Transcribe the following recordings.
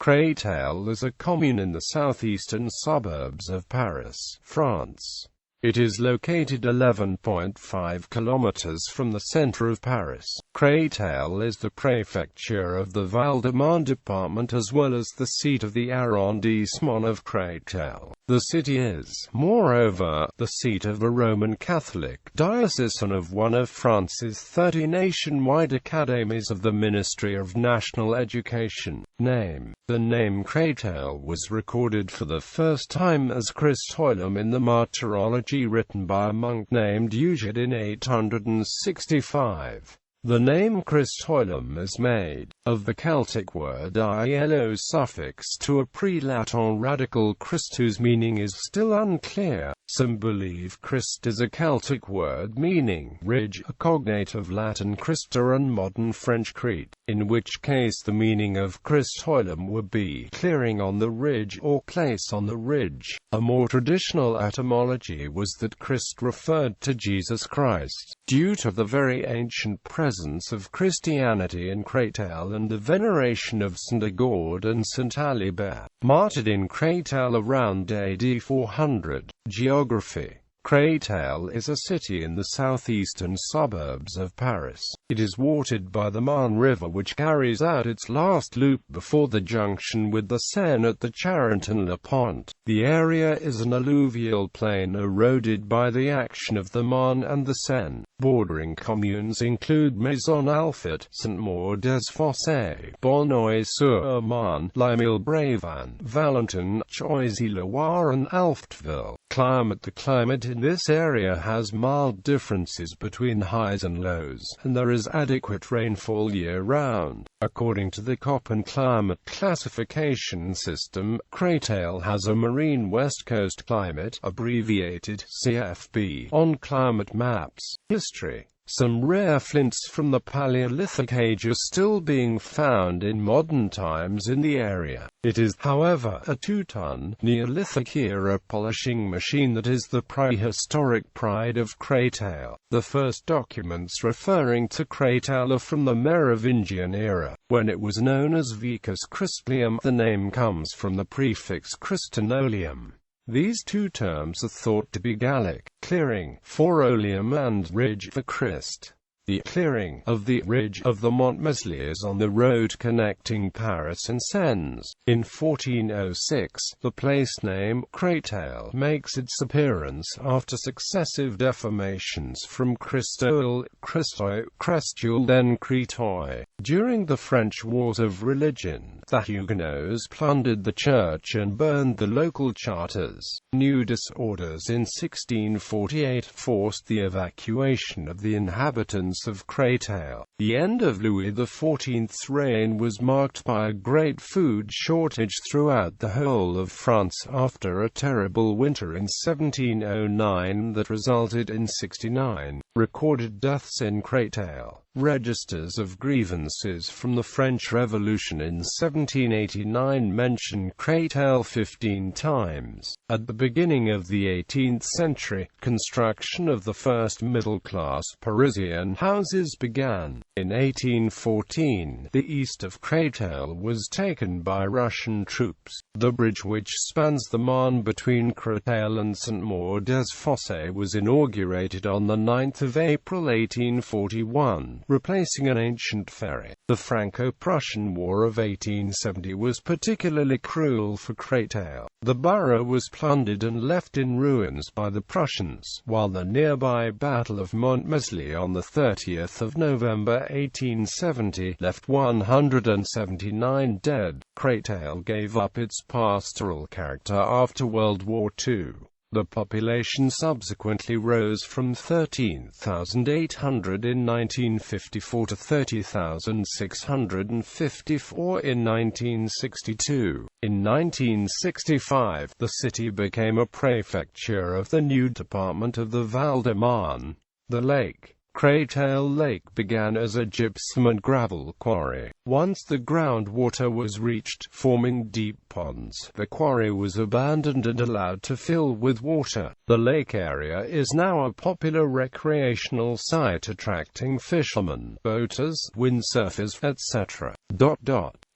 Créteil is a commune in the southeastern suburbs of Paris, France. It is located 11.5 kilometers from the center of Paris. Créteil is the préfecture of the Val-de-Marne department as well as the seat of the Arrondissement of Créteil. The city is, moreover, the seat of a Roman Catholic diocese and of one of France's 30 nationwide academies of the Ministry of National Education. The name Créteil was recorded for the first time as Christoilum in the Martyrology written by a monk named Eugene in 865. The name Christoilum is made of the Celtic word ILO suffix to a pre-Latin radical Christ whose meaning is still unclear. Some believe Christ is a Celtic word meaning ridge, a cognate of Latin Christa and modern French Crete, in which case the meaning of Christoilum would be clearing on the ridge or place on the ridge. A more traditional etymology was that Christ referred to Jesus Christ, due to the very ancient presence of Christianity in Créteil and the veneration of Saint Agord and Saint Alibert, martyred in Créteil around AD 400. Geography. Créteil is a city in the southeastern suburbs of Paris. It is watered by the Marne River which carries out its last loop before the junction with the Seine at the Charenton-le-Pont. The area is an alluvial plain eroded by the action of the Marne and the Seine. Bordering communes include Maison-Alfort, Saint-Maur-des-Fossés, Bonneuil-sur-Marne, Limay-le-Brévan, Valentin, Choisy-le-Loir and Alftville. Climate. The climate in this area has mild differences between highs and lows, and there is adequate rainfall year-round. According to the Köppen climate classification system, Créteil has a marine west coast climate, abbreviated CFB, on climate maps. History. Some rare flints from the Paleolithic age are still being found in modern times in the area. It is, however, a 2-ton, Neolithic-era polishing machine that is the prehistoric pride of Créteil. The first documents referring to Créteil are from the Merovingian era, when it was known as Vicus Christlium. The name comes from the prefix Christinolium. These two terms are thought to be Gallic, clearing, for oleum and ridge for Christ. The clearing of the ridge of the Mont Mesliers on the road connecting Paris and Sens. In 1406, the place name Créteil makes its appearance after successive deformations from Christoil, Christoi, Crestuil, then Crétoy. During the French Wars of Religion, the Huguenots plundered the church and burned the local charters. New disorders in 1648 forced the evacuation of the inhabitants of Créteil. The end of Louis XIV's reign was marked by a great food shortage throughout the whole of France after a terrible winter in 1709 that resulted in 69 recorded deaths in Créteil. Registers of grievances from the French Revolution in 1789 mention Créteil 15 times. At the beginning of the 18th century, construction of the first middle-class Parisian houses began. In 1814, the east of Créteil was taken by Russian troops. The bridge which spans the Marne between Créteil and Saint-Maur-des-Fossés was inaugurated on the 9th of April 1841. Replacing an ancient ferry. The Franco-Prussian War of 1870 was particularly cruel for Créteil. The borough was plundered and left in ruins by the Prussians, while the nearby Battle of Montmeslier on the 30th of November 1870 left 179 dead. Créteil gave up its pastoral character after World War II. The population subsequently rose from 13,800 in 1954 to 30,654 in 1962. In 1965, the city became a préfecture of the new department of the Val-de-Marne. The lake, Créteil Lake, began as a gypsum and gravel quarry. Once the groundwater was reached, forming deep ponds, the quarry was abandoned and allowed to fill with water. The lake area is now a popular recreational site attracting fishermen, boaters, windsurfers, etc.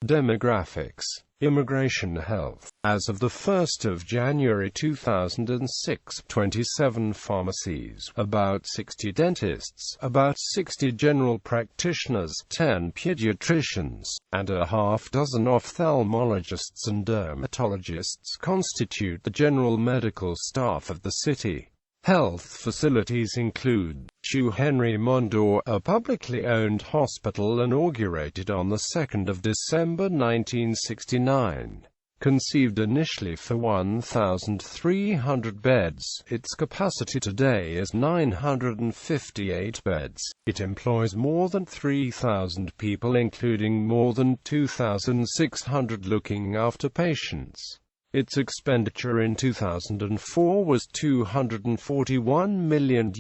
Demographics. Immigration health. As of the 1st of January 2006, 27 pharmacies, about 60 dentists, about 60 general practitioners, 10 pediatricians, and a half-dozen ophthalmologists and dermatologists constitute the general medical staff of the city. Health facilities include Chu Henry Mondor, a publicly owned hospital inaugurated on the 2nd of December 1969. Conceived initially for 1,300 beds, its capacity today is 958 beds. It employs more than 3,000 people, including more than 2,600 looking after patients. Its expenditure in 2004 was €241 million.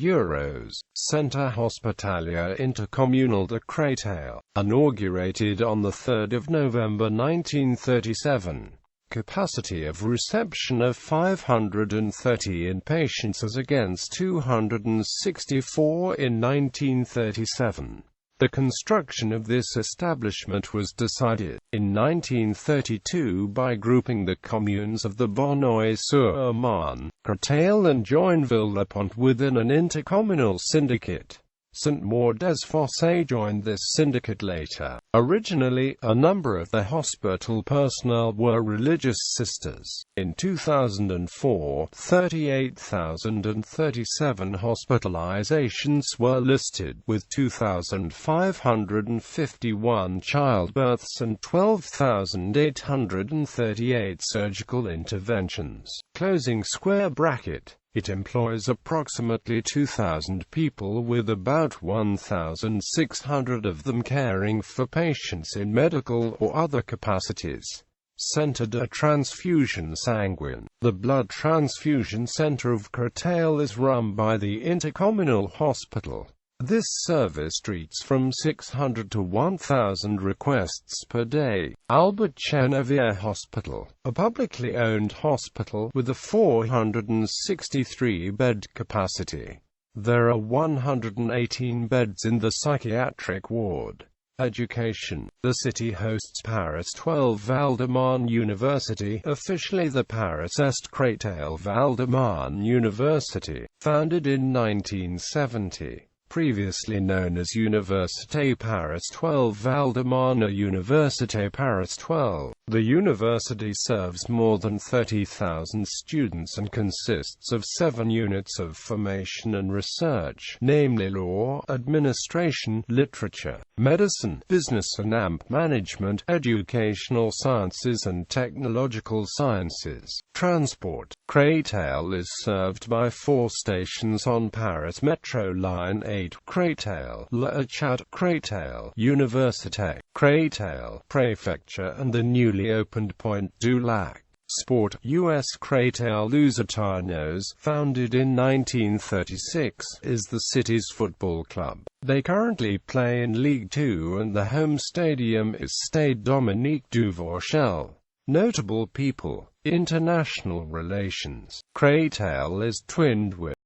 Centre Hospitalier Intercommunal de Créteil, inaugurated on 3 November 1937. Capacity of reception of 530 inpatients as against 264 in 1937. The construction of this establishment was decided, in 1932, by grouping the communes of the Bonneuil-sur-Marne, Créteil and Joinville-le-Pont within an intercommunal syndicate. Saint-Maur-des-Fossés joined this syndicate later. Originally, a number of the hospital personnel were religious sisters. In 2004, 38,037 hospitalizations were listed, with 2,551 childbirths and 12,838 surgical interventions. Closing square bracket. It employs approximately 2,000 people, with about 1,600 of them caring for patients in medical or other capacities. Centre de Transfusion Sanguine. The blood transfusion centre of Créteil is run by the Intercommunal Hospital. This service treats from 600 to 1,000 requests per day. Albert Chenevier Hospital, a publicly owned hospital with a 463-bed capacity. There are 118 beds in the psychiatric ward. Education. The city hosts Paris.12 Val-de-Marne University, officially the Paris.Créteil Val-de-Marne University, founded in 1970. Previously known as Université Paris.12 Val-de-Marne Université Paris.12. The university serves more than 30,000 students and consists of 7 units of formation and research, namely law, administration, literature, medicine, business and AMP management, educational sciences and technological sciences. Transport. Créteil is served by 4 stations on Paris Metro Line 8, Créteil, Le Chat, Créteil, Université, Créteil, Préfecture and the newly opened Pointe du Lac. Sport. US Créteil Lusitanos, founded in 1936, is the city's football club. They currently play in Ligue 2 and the home stadium is Stade Dominique Duvorchel. Notable people. International relations. Créteil is twinned with